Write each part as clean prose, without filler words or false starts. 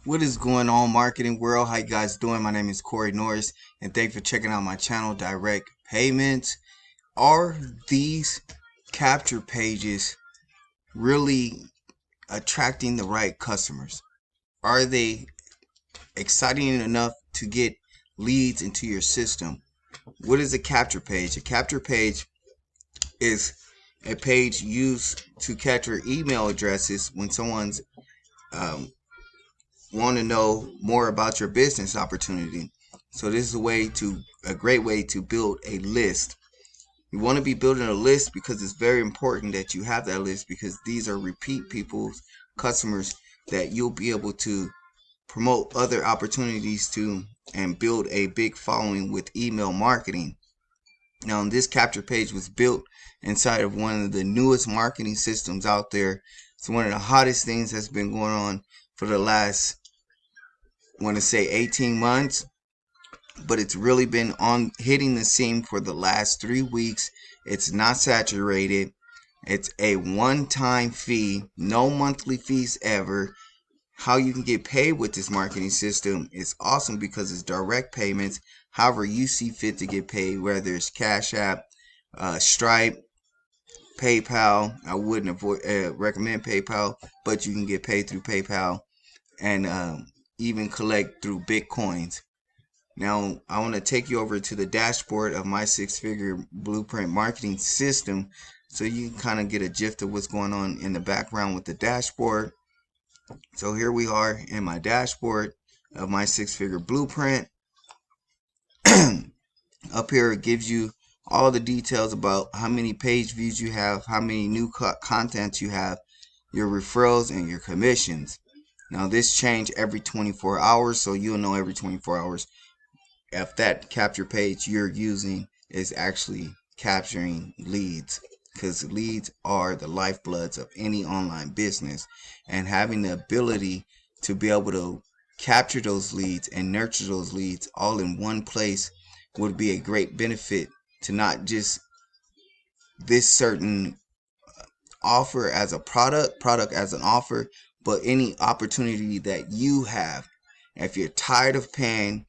What is going on, marketing world? How you guys doing? My name is Corey Norris, and thanks for checking out my channel, Direct Payments. Are these capture pages really attracting the right customers? Are they exciting enough to get leads into your system? What is a capture page? A capture page is a page used to capture email addresses when someone's um, want to know more about your business opportunity. So this is a great way to build a list. You want to be building a list because it's very important that you have that list, because these are repeat people's customers that you'll be able to promote other opportunities to and build a big following with email marketing. Now, this capture page was built inside of one of the newest marketing systems out there. It's one of the hottest things that's been going on for the last, I want to say, 18 months, but it's really been on hitting the scene for the last 3 weeks. It's not saturated. It's a one-time fee, no monthly fees ever. How you can get paid with this marketing system is awesome because it's direct payments. However you see fit to get paid, whether it's Cash App, Stripe, PayPal. I wouldn't recommend PayPal, but you can get paid through PayPal and even collect through Bitcoins. Now, I want to take you over to the dashboard of my six-figure blueprint marketing system so you can kind of get a gist of what's going on in the background with the dashboard. So here we are in my dashboard of my six-figure blueprint. Up here it gives you all the details about how many page views you have, how many new content you have, your referrals, and your commissions. Now this changes every 24 hours, so you'll know every 24 hours if that capture page you're using is actually capturing leads, because leads are the lifebloods of any online business, and having the ability to be able to capture those leads and nurture those leads all in one place would be a great benefit to not just this certain offer as a product as an offer, but any opportunity that you have. If you're tired of paying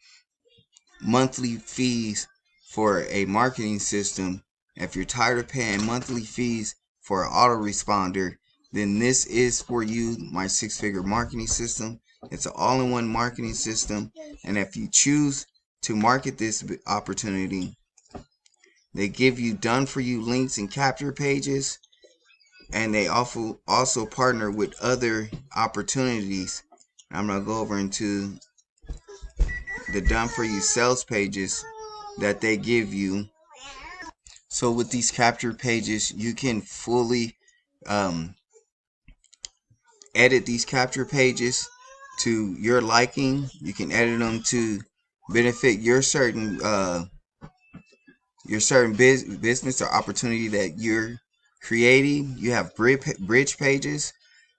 monthly fees for a marketing system, if you're tired of paying monthly fees for an autoresponder, then this is for you, my six-figure marketing system. It's an all-in-one marketing system, and if you choose to market this opportunity, they give you done-for-you links and capture pages, and they also partner with other opportunities. I'm going to go over into the done-for-you sales pages that they give you. So with these capture pages, you can fully edit these capture pages to your liking. You can edit them to benefit your certain business or opportunity that you're creating. You have bridge pages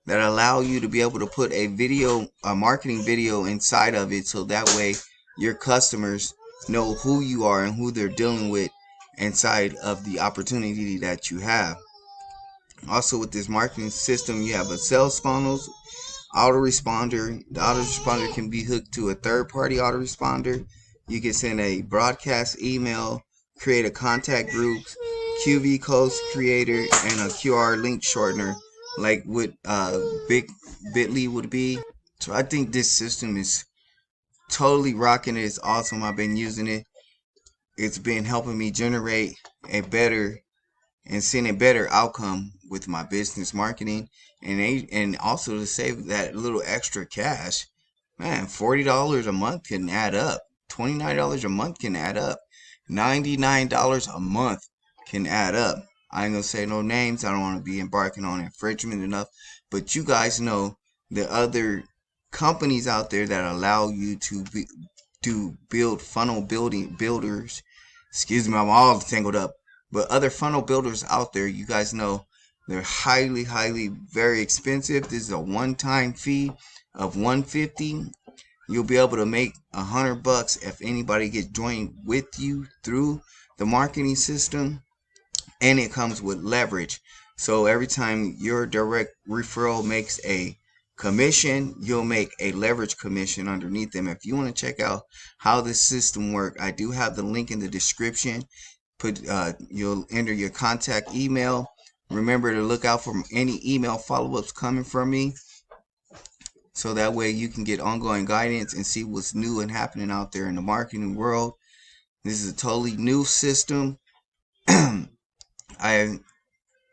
that allow you to be able to put a marketing video inside of it, so that way your customers know who you are and who they're dealing with inside of the opportunity that you have. Also, with this marketing system, you have a sales funnels, autoresponder. The autoresponder can be hooked to a third-party autoresponder. You can send a broadcast email, create a contact group, QV codes creator, and a QR link shortener, like what Bitly would be. So I think this system is totally rocking. It's awesome. I've been using it. It's been helping me generate a better and seeing a better outcome with my business marketing, and also to save that little extra cash. Man, $40 a month can add up. $29 a month can add up. $99 a month can add up. I ain't gonna say no names. I don't want to be embarking on infringement enough, but you guys know the other companies out there that allow you to build funnel builders. Excuse me, I'm all tangled up. But other funnel builders out there, you guys know they're highly very expensive. This is a one-time fee of $150. You'll be able to make $100 if anybody gets joined with you through the marketing system, and it comes with leverage. So every time your direct referral makes a commission, you'll make a leverage commission underneath them. If you want to check out how this system works, I do have the link in the description. You'll enter your contact email. Remember to look out for any email follow-ups coming from me, so that way you can get ongoing guidance and see what's new and happening out there in the marketing world. This is a totally new system. I've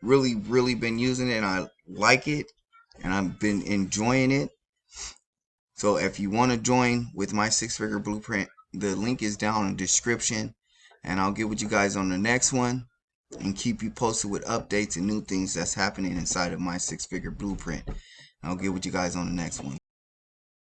really been using it, and I like it, and I've been enjoying it. So if you want to join with my six-figure blueprint, the link is down in the description, and I'll get with you guys on the next one and keep you posted with updates and new things that's happening inside of my six-figure blueprint. I'll get with you guys on the next one.